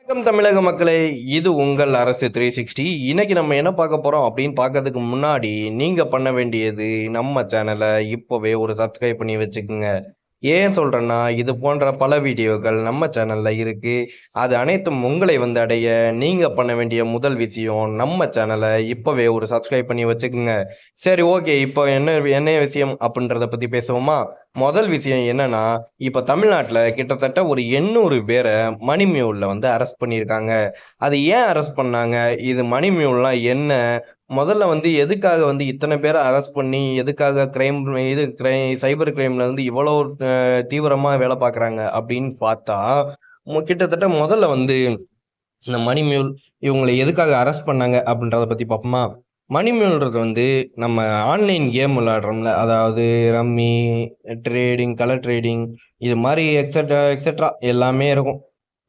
வணக்கம் தமிழக மக்களே, இது உங்கள் அரசு 360. இன்னைக்கு நம்ம என்ன பார்க்க போறோம் அப்படின்னு பார்க்கறதுக்கு முன்னாடி, நீங்க பண்ண வேண்டியது நம்ம சேனலை இப்பவே ஒரு சப்ஸ்கிரைப் பண்ணி வச்சுக்குங்க. ஏன் சொல்றேன்னா, இது போன்ற பல வீடியோக்கள் நம்ம சேனல்ல இருக்கு. அது அனைத்தும் உங்களை வந்து அடைய நீங்க பண்ண வேண்டிய முதல் விஷயம், நம்ம சேனலை இப்பவே ஒரு சப்ஸ்கிரைப் பண்ணி வச்சுக்குங்க. சரி, ஓகே. இப்போ என்ன என்ன விஷயம் அப்படின்றத பத்தி பேசுவோமா? முதல் விஷயம் என்னன்னா, இப்ப தமிழ்நாட்டுல கிட்டத்தட்ட ஒரு 800 பேர மணி மியூல்ல வந்து அரெஸ்ட் பண்ணியிருக்காங்க. அது ஏன் அரெஸ்ட் பண்ணாங்க? இது மணி மியூல்னா என்ன? முதல்ல வந்து எதுக்காக வந்து இத்தன பேர அரெஸ்ட் பண்ணி, எதுக்காக சைபர் கிரைம்ல வந்து இவ்வளோ தீவிரமா வேலை பார்க்குறாங்க அப்படின்னு பார்த்தா, கிட்டத்தட்ட முதல்ல வந்து இந்த மணி மியூல் இவங்கள எதுக்காக அரெஸ்ட் பண்ணாங்க அப்படின்றத பத்தி பார்ப்போமா? மணி மியூல்ன்றது வந்து நம்ம ஆன்லைன் கேம் விளையாடுறோம்ல, அதாவது ரம்மி, ட்ரேடிங், கலர் ட்ரேடிங் இது மாரி எக்ஸெட்ரா, எக்ஸெட்ரா எல்லாமே இருக்கும்.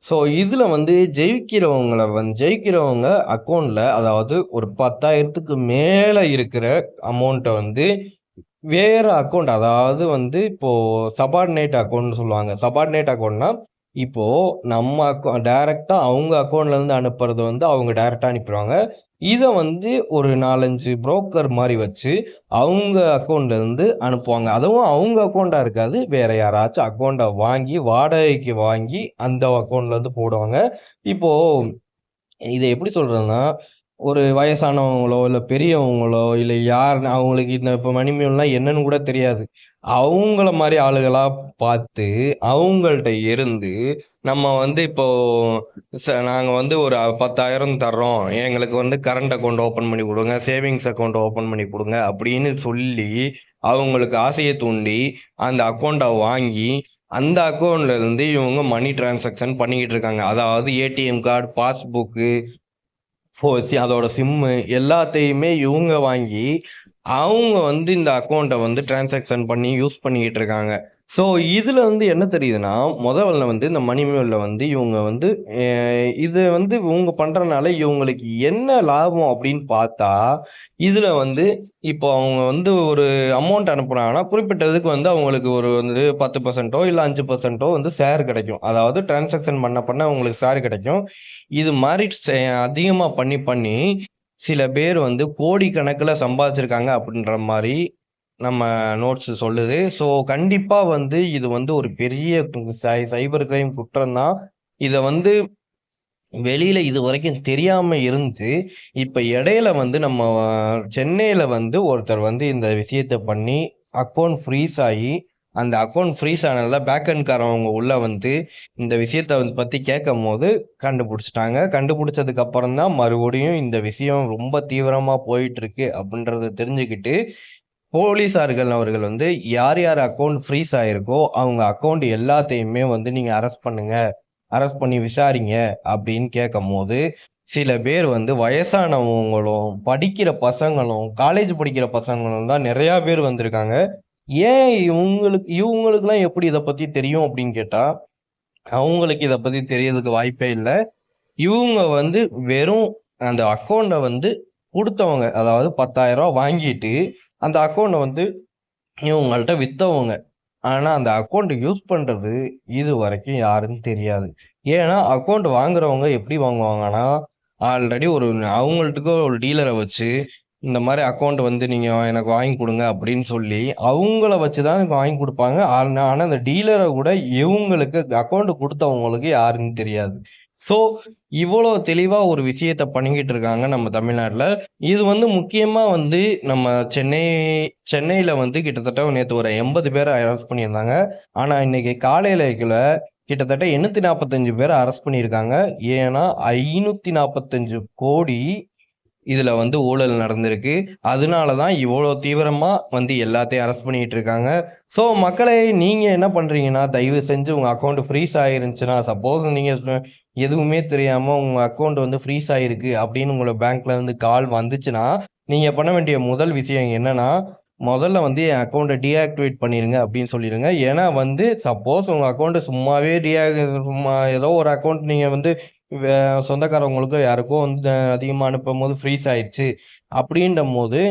ஸோ இதுல வந்து ஜெயிக்கிறவங்க அக்கவுண்ட்ல அதாவது ஒரு 10,000க்கு மேல இருக்கிற அமௌண்ட்ட வந்து வேற அக்கவுண்ட் அதாவது வந்து இப்போ சபார்டினேட் அக்கவுண்ட்னு சொல்லுவாங்க. சபார்டினேட் அக்கவுண்ட்னா, இப்போ நம்ம டைரக்ட்டா அவங்க அக்கவுண்ட்ல இருந்து அனுப்புறது வந்து அவங்க டைரக்ட்டா அனுப்பிருவாங்க. இத வந்து ஒரு 4, 5 புரோக்கர் மாரி வச்சு, அவங்க அக்கவுண்ட்ல இருந்து அனுப்புவாங்க. அதுவும் அவங்க அக்கவுண்டா இருக்காது. வேற யாராச்சும் அக்கவுண்ட்ட வாங்கி, வாடகைக்கு வாங்கி அந்த அக்கவுண்ட்ல இருந்து போடுவாங்க. இப்போ இத எப்படி சொல்றதுன்னா, ஒரு வயசானவங்களோ, இல்ல பெரியவங்களோ, இல்ல யார் அவங்களுக்கு இந்த இப்ப மணிமேல்னா என்னன்னு கூட தெரியாது. அவங்கள மாரி ஆளுகளா பார்த்து, அவங்கள்ட்ட இருந்து நம்ம வந்து இப்போ நாங்க வந்து ஒரு 10,000 தர்றோம். எங்களுக்கு வந்து கரண்ட் அக்கவுண்ட் ஓப்பன் பண்ணி குடுங்க, சேவிங்ஸ் அக்கவுண்ட் ஓப்பன் பண்ணி குடுங்க அப்படின்னு சொல்லி, அவங்களுக்கு ஆசைய தூண்டி, அந்த அக்கவுண்ட்ட வாங்கி, அந்த அக்கவுண்ட்ல இருந்து இவங்க மணி டிரான்சாக்ஷன் பண்ணிக்கிட்டு இருக்காங்க. அதாவது ஏடிஎம் கார்டு, பாஸ்புக்கு, அதோட சிம்மு எல்லாத்தையுமே இவங்க வாங்கி, அவங்க வந்து இந்த அக்கவுண்ட்ட வந்து டிரான்சாக்ஷன் பண்ணி யூஸ் பண்ணிக்கிட்டு இருக்காங்க. ஸோ, இதுல வந்து என்ன தெரியுதுன்னா, முதல்ல வந்து இந்த மணி மேல்ல வந்து இவங்க வந்து அ இது வந்து இவங்க பண்றனால இவங்களுக்கு என்ன லாபம் அப்படின்னு பார்த்தா, இதுல வந்து இப்போ அவங்க வந்து ஒரு அமௌண்ட் அனுப்புனாங்கன்னா, குறிப்பிட்டதுக்கு வந்து அவங்களுக்கு ஒரு வந்து 10% இல்ல 5% வந்து ஷேர் கிடைக்கும். அதாவது டிரான்சாக்ஷன் பண்ண பண்ண அவங்களுக்கு ஷேர் கிடைக்கும். இது மாரி அதிகமா பண்ணி பண்ணி சில பேர் வந்து கோடிக்கணக்குல சம்பாதிச்சிருக்காங்க அப்படின்ற மாரி நம்ம நோட்ஸ் சொல்லுது. ஸோ கண்டிப்பா வந்து இது வந்து ஒரு பெரிய சைபர் கிரைம் குற்றம் தான். இத வந்து வெளியில இதுவரைக்கும் தெரியாம இருந்துச்சு. இப்ப இடையில வந்து நம்ம சென்னையில வந்து ஒருத்தர் வந்து இந்த விஷயத்த பண்ணி அக்கவுண்ட் ஃப்ரீஸ் ஆயி, அந்த அக்கவுண்ட் ஃப்ரீஸ் ஆனதுல பேக் எண்ட்காரவங்க உள்ள வந்து இந்த விஷயத்த வந்து பத்தி கேட்கும்போது கண்டுபிடிச்சுட்டாங்க. கண்டுபிடிச்சதுக்கு அப்புறம் தான் மறுபடியும் இந்த விஷயம் ரொம்ப தீவிரமா போயிட்டு இருக்கு அப்படின்றத தெரிஞ்சுக்கிட்டு, போலீஸார்கள் அவர்கள் வந்து யார் யார் அக்கவுண்ட் ஃப்ரீஸ் ஆயிருக்கோ, அவங்க அக்கவுண்ட் எல்லாத்தையுமே வந்து நீங்க அரெஸ்ட் பண்ணுங்க. அரெஸ்ட் பண்ணி விசாரிங்க அப்படின்னு கேட்கும்போது, சில பேர் வந்து வயசானவங்களும், படிக்கிற பசங்களும், காலேஜ் படிக்கிற பசங்களும் தான் நெறையா பேர் வந்திருக்காங்க. ஏன் இவங்களுக்குலாம் எப்படி இத பத்தி தெரியும் அப்படின்னு கேட்டா, அவங்களுக்கு இத பத்தி தெரியறதுக்கு வாய்ப்பே இல்ல. இவங்க வந்து வெறும் அந்த அக்கவுண்ட்ட வந்து குடுத்தவங்க. அதாவது ரூ. 10,000 வாங்கிட்டு, அந்த அக்கவுண்ட்ட வந்து இவங்கள்ட்ட வித்தவங்க. ஆனா, அந்த அக்கவுண்ட் யூஸ் பண்றது இதுவரைக்கும் யாருன்னு தெரியாது. ஏன்னா, அக்கவுண்ட் வாங்குறவங்க எப்படி வாங்குவாங்கன்னா, ஆல்ரெடி அவங்கள்ட்டுக்கு ஒரு டீலர வச்சு, இந்த மாரி அக்கவுண்ட் வந்து நீங்க எனக்கு வாங்கி குடுங்க அப்படின்னு சொல்லி, அவங்கள வச்சு தான் வாங்கி குடுப்பாங்க. ஆனா அந்த டீலர கூட இவங்களுக்கு அக்கவுண்ட் குடுத்தவங்களுக்கு யாருன்னு தெரியாது. ஸோ, இவ்வளோ தெளிவா ஒரு விஷயத்த பண்ணிக்கிட்டு இருக்காங்க நம்ம தமிழ்நாட்ல. இது வந்து முக்கியமா வந்து நம்ம சென்னை சென்னையில வந்து கிட்டத்தட்ட நேத்து ஒரு 80 பேர அரெஸ்ட் பண்ணியிருந்தாங்க. ஆனா, இன்னைக்கு காலையில கிட்டத்தட்ட 845 பேர அரெஸ்ட் பண்ணியிருக்காங்க. ஏன்னா, 545,00,00,000 இதுல வந்து ஊழல் நடந்திருக்கு. அதனால தான் இவ்வளோ தீவிரமா வந்து எல்லாத்தையும் அரெஸ்ட் பண்ணிட்டு இருக்காங்க. ஸோ மக்களே, நீங்க என்ன பண்றீங்கன்னா, தயவு செஞ்சு உங்க அக்கவுண்ட் ஃப்ரீஸ் ஆயிருந்துச்சுன்னா, சப்போஸ் நீங்க எதுவுமே தெரியாம உங்க அக்கவுண்ட் வந்து ஃப்ரீஸ் ஆயிருக்கு அப்படின்னு உங்கள பேங்க்ல இருந்து கால் வந்துச்சுன்னா, நீங்க பண்ண வேண்டிய முதல் விஷயம் என்னன்னா, முதல்ல வந்து என் அக்கவுண்ட்ட டீஆக்டிவேட் பண்ணிருங்க அப்படின்னு சொல்லிருங்க. ஏன்னா வந்து சப்போஸ் உங்க அக்கவுண்ட் சும்மாவே சும்மா ஏதோ ஒரு அக்கவுண்ட் நீங்க வந்து வே சொந்தக்காரவங்களுக்கோ யாருக்கோ வந்து அதிகமா அனுப்பும்போது ஃப்ரீஸ் ஆயிருச்சு. அப்படின்றபோது,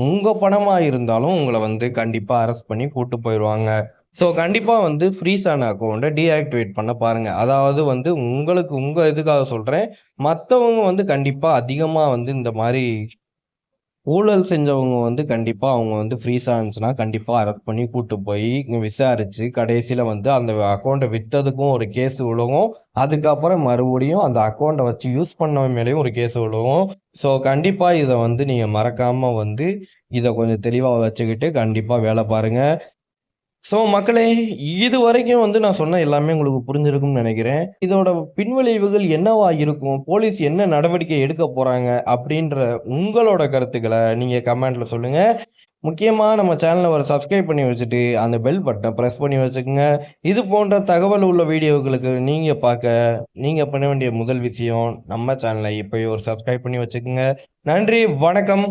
உங்க பணமா இருந்தாலும் உங்கள வந்து கண்டிப்பா அரெஸ்ட் பண்ணி கூட்டு போயிருவாங்க. ஸோ கண்டிப்பா வந்து ஃப்ரீஸ் ஆன அக்கவுண்ட்ட டீஆக்டிவேட் பண்ண பாருங்க. அதாவது வந்து உங்களுக்கு உங்க இதுக்காக சொல்றேன். மத்தவங்க வந்து கண்டிப்பா அதிகமா வந்து இந்த மாரி ஊழல் செஞ்சவங்க வந்து கண்டிப்பா அவங்க வந்து ஃப்ரீஸ் ஆனுச்சுன்னா, கண்டிப்பா அரெஸ்ட் பண்ணி கூட்டு போய் விசாரிச்சு, கடைசில வந்து அந்த அக்கவுண்ட்ட வித்ததுக்கும் ஒரு கேஸ் விழுவும். அதுக்கப்புறம் மறுபடியும் அந்த அக்கவுண்ட்ட வச்சு யூஸ் பண்ணவன் மேலயும் ஒரு கேஸ் விழுவும். ஸோ கண்டிப்பா இத வந்து நீங்க மறக்காம வந்து இத கொஞ்சம் தெளிவா வச்சுக்கிட்டு கண்டிப்பா வேல பாருங்க. ஸோ மக்களே, இதுவரைக்கும் வந்து நான் சொன்ன எல்லாமே உங்களுக்கு புரிஞ்சிருக்கும்னு நெனைக்கிறேன். இதோட பின்விளைவுகள் என்னவா இருக்கும்? போலீஸ் என்ன நடவடிக்கை எடுக்க போறாங்க? அப்படின்ற உங்களோட கருத்துக்கள நீங்க கமெண்ட்ல சொல்லுங்க. முக்கியமா நம்ம சேனல ஒரு சப்ஸ்கிரைப் பண்ணி வச்சுட்டு, அந்த பெல் பட்டன பிரஸ் பண்ணி வச்சுக்கங்க. இது போன்ற தகவல் உள்ள வீடியோக்களுக்கு நீங்க நீங்க பண்ண வேண்டிய முதல் விஷயம், நம்ம சேனல இப்பயே ஒரு சப்ஸ்கிரைப் பண்ணி வச்சுக்கங்க. நன்றி, வணக்கம்.